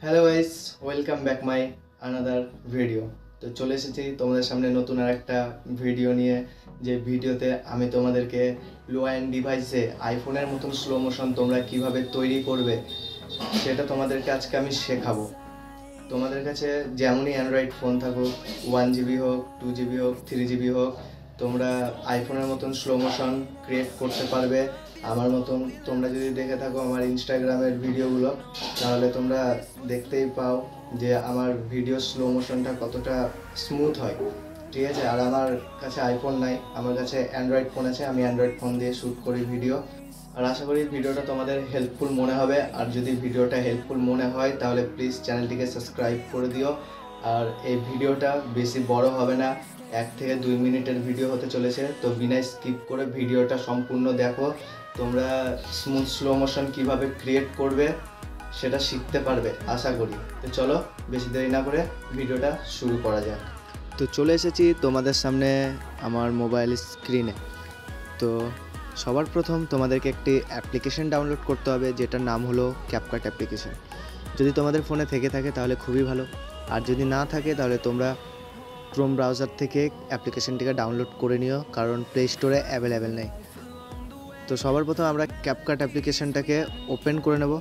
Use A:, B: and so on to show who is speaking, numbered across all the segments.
A: Hello guys, welcome back my another video. তো চলে এসেছি তোমাদের সামনে নতুন আর একটা ভিডিও নিয়ে, যে ভিডিওতে আমি তোমাদেরকে লো এন্ড ডিভাইসে আইফোনের মতন স্লো মোশন তোমরা কিভাবে তৈরি করবে সেটা তোমাদেরকে আজকে আমি শেখাবো। তোমাদের কাছে যেমনই অ্যান্ড্রয়েড ফোন থাকুক, 1 GB হোক, 2 GB হোক, 3 GB হোক, তোমরা আইফোনের মতন স্লো মোশন ক্রিয়েট করতে পারবে। আমার মতন তোমরা যদি দেখে থাকো আমার ইনস্টাগ্রামের ভিডিওগুলো, তাহলে তোমরা দেখতেই পাও যে আমার ভিডিও স্লো মোশনটা কতটা স্মুথ হয়। ঠিক আছে, আর আমার কাছে আইফোন নাই, আমার কাছে অ্যান্ড্রয়েড ফোন আছে, আমি অ্যান্ড্রয়েড ফোন দিয়ে শ্যুট করি ভিডিও। আর আশা করি ভিডিওটা তোমাদের হেল্পফুল মনে হবে। আর যদি ভিডিওটা হেল্পফুল মনে হয় তাহলে প্লিজ চ্যানেলটিকে সাবস্ক্রাইব করে দিও। আর এই ভিডিওটা বেশি বড় হবে না, 1 থেকে 2 মিনিটের ভিডিও হতে চলেছে। তো বিনা স্কিপ করে ভিডিওটা সম্পূর্ণ দেখো, তোমরা স্মুথ স্লো মোশন কীভাবে ক্রিয়েট করবে সেটা শিখতে পারবে আশা করি। তো চলো বেশি দেরি না করে ভিডিওটা শুরু করা যাক। তো চলে এসেছি তোমাদের সামনে আমার মোবাইল স্ক্রিনে। তো সবার প্রথম তোমাদেরকে একটি অ্যাপ্লিকেশন ডাউনলোড করতে হবে, যেটার নাম হলো ক্যাপকাট অ্যাপ্লিকেশন। যদি তোমাদের ফোনে থেকে থাকে তাহলে খুবই ভালো, আর যদি না থাকে তাহলে তোমরা ক্রোম ব্রাউজার থেকে অ্যাপ্লিকেশনটিকে ডাউনলোড করে নিও, কারণ প্লে স্টোরে অ্যাভেলেবেল নেই। তো সবার প্রথম আমরা ক্যাপকাট অ্যাপ্লিকেশনটাকে ওপেন করে নেব।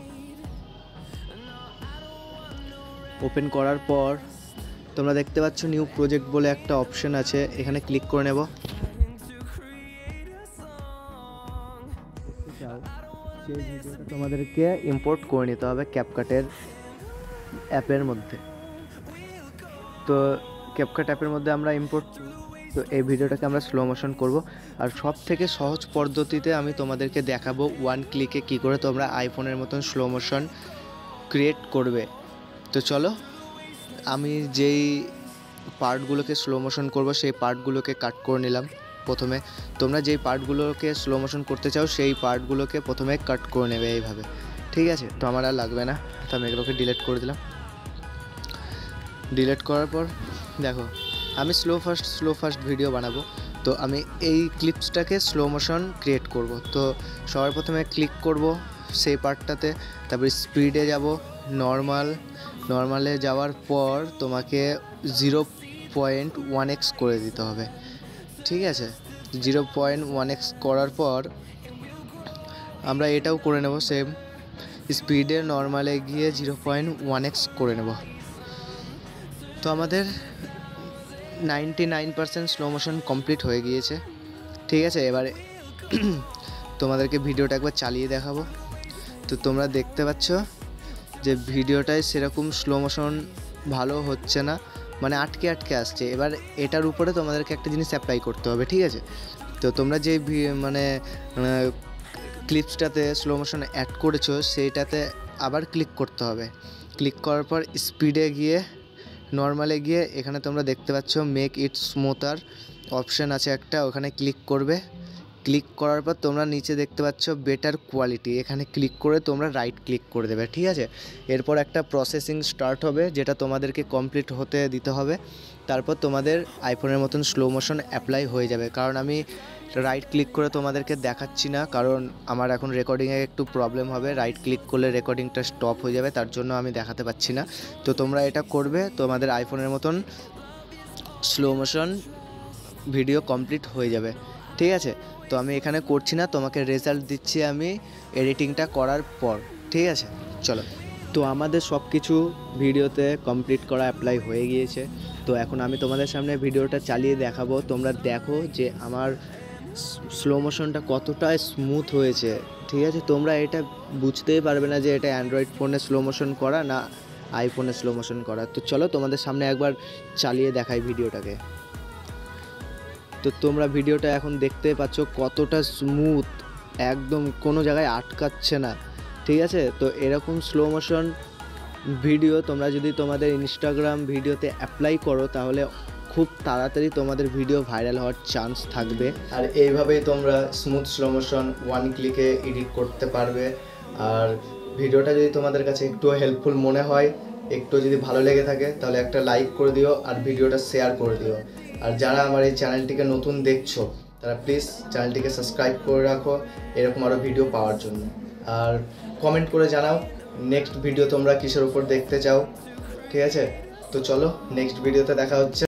A: ওপেন করার পর তোমরা দেখতে পাচ্ছ নিউ প্রজেক্ট বলে একটা অপশন আছে, এখানে ক্লিক করে নেব। সেই ভিডিওটা তোমাদেরকে ইম্পোর্ট করে নিতে হবে ক্যাপকাটের অ্যাপের মধ্যে। তো ক্যাপকাট অ্যাপের মধ্যে আমরা ইম্পোর্ট, তো এই ভিডিওটাকে আমরা স্লো মোশন করব। আর সব থেকে সহজ পদ্ধতিতে আমি তোমাদেরকে দেখাবো 1 ক্লিকে কী করে তোমরা আইফোনের মতন স্লো মোশন ক্রিয়েট করবে। তো চলো, আমি যেই পার্টগুলোকে স্লো মোশন করবো সেই পার্টগুলোকে কাট করে নিলাম প্রথমে। তোমরা যেই পার্টগুলোকে স্লো মোশন করতে চাও সেই পার্টগুলোকে প্রথমে কাট করে নেবে এইভাবে, ঠিক আছে? তো আমার আর লাগবে না, তো আমি এগুলোকে ডিলিট করে দিলাম। ডিলিট করার পর দেখো, আমি স্লো ফাস্ট ভিডিও বানাবো, তো আমি এই ক্লিপসটাকে স্লো মোশন ক্রিয়েট করব। তো সবার প্রথমে ক্লিক করব সেই পার্টটাতে, তারপর স্পিডে যাব, নর্মালে যাওয়ার পর তোমাকে 0.1x করে দিতে হবে, ঠিক আছে? 0.1x করার পর আমরা এটাও করে নেব সেম, স্পিডে নর্মালে গিয়ে 0.1x করে নেব। তো আমাদের 99% স্লো মোশন কমপ্লিট হয়ে গিয়েছে, ঠিক আছে? এবারে তোমাদেরকে ভিডিওটা একবার চালিয়ে দেখাবো। তো তোমরা দেখতে পাচ্ছ যে ভিডিওটায় সেরকম স্লো মোশন ভালো হচ্ছে না, মানে আটকে আসছে। এবার এটার উপরে তোমাদেরকে একটা জিনিস অ্যাপ্লাই করতে হবে, ঠিক আছে? তো তোমরা যে মানে ক্লিপসটাতে স্লো মোশন অ্যাড করেছো সেইটাতে আবার ক্লিক করতে হবে। ক্লিক করার পর স্পিডে গিয়ে নর্মালে গিয়ে এখানে তোমরা দেখতে পাচ্ছ মেক ইট স্মুথার অপশান আছে একটা, ওখানে ক্লিক করবে। ক্লিক করার পর তোমরা নিচে দেখতে পাচ্ছ বেটার কোয়ালিটি, এখানে ক্লিক করে তোমরা রাইট ক্লিক করে দেবে, ঠিক আছে? এরপর একটা প্রসেসিং স্টার্ট হবে, যেটা তোমাদেরকে কমপ্লিট হতে দিতে হবে। তারপর তোমাদের আইফোনের মতন স্লো মোশন অ্যাপ্লাই হয়ে যাবে। কারণ আমি রাইট ক্লিক করে তোমাদেরকে দেখাচ্ছি না, কারণ আমার এখন রেকর্ডিংয়ে একটু প্রবলেম হবে, রাইট ক্লিক করলে রেকর্ডিংটা স্টপ হয়ে যাবে, তার জন্য আমি দেখাতে পাচ্ছি না। তো তোমরা এটা করবে, তোমাদের আইফোনের মতন স্লো মোশন ভিডিও কমপ্লিট হয়ে যাবে, ঠিক আছে? তো আমি এখানে করছি না, তোমাকে রেজাল্ট দিচ্ছি আমি এডিটিংটা করার পর, ঠিক আছে? চলো, তো আমাদের সব কিছু ভিডিওতে কমপ্লিট করা অ্যাপ্লাই হয়ে গিয়েছে। তো এখন আমি তোমাদের সামনে ভিডিওটা চালিয়ে দেখাবো, তোমরা দেখো যে আমার স্লো মোশনটা কতটা স্মুথ হয়েছে, ঠিক আছে? তোমরা এটা বুঝতেই পারবে না যে এটা অ্যান্ড্রয়েড ফোনে স্লো মোশন করা না আইফোনে স্লো মোশন করা। তো চলো তোমাদের সামনে একবার চালিয়ে দেখাই ভিডিওটাকে। তো তোমরা ভিডিওটা এখন দেখতেই পাচ্ছ কতটা স্মুথ, একদম কোনো জায়গায় আটকাচ্ছে না, ঠিক আছে? তো এরকম স্লো মোশন ভিডিও তোমরা যদি তোমাদের ইনস্টাগ্রাম ভিডিওতে অ্যাপ্লাই করো তাহলে খুব তাড়াতাড়ি তোমাদের ভিডিও ভাইরাল হওয়ার চান্স থাকবে। আর এইভাবেই তোমরা স্মুথ স্লো মোশন 1 ক্লিকে এডিট করতে পারবে। আর ভিডিওটা যদি তোমাদের কাছে একটু হেল্পফুল মনে হয়, একটু যদি ভালো লেগে থাকে, তাহলে একটা লাইক করে দিও আর ভিডিওটা শেয়ার করে দিও। আর যারা আমার এই চ্যানেলটিকে নতুন দেখছো তারা প্লিজ চ্যানেলটিকে সাবস্ক্রাইব করে রাখো এরকম আরও ভিডিও পাওয়ার জন্য। আর কমেন্ট করে জানাও নেক্সট ভিডিও তোমরা কিসের উপর দেখতে চাও, ঠিক আছে? তো চলো নেক্সট ভিডিওতে দেখা হচ্ছে।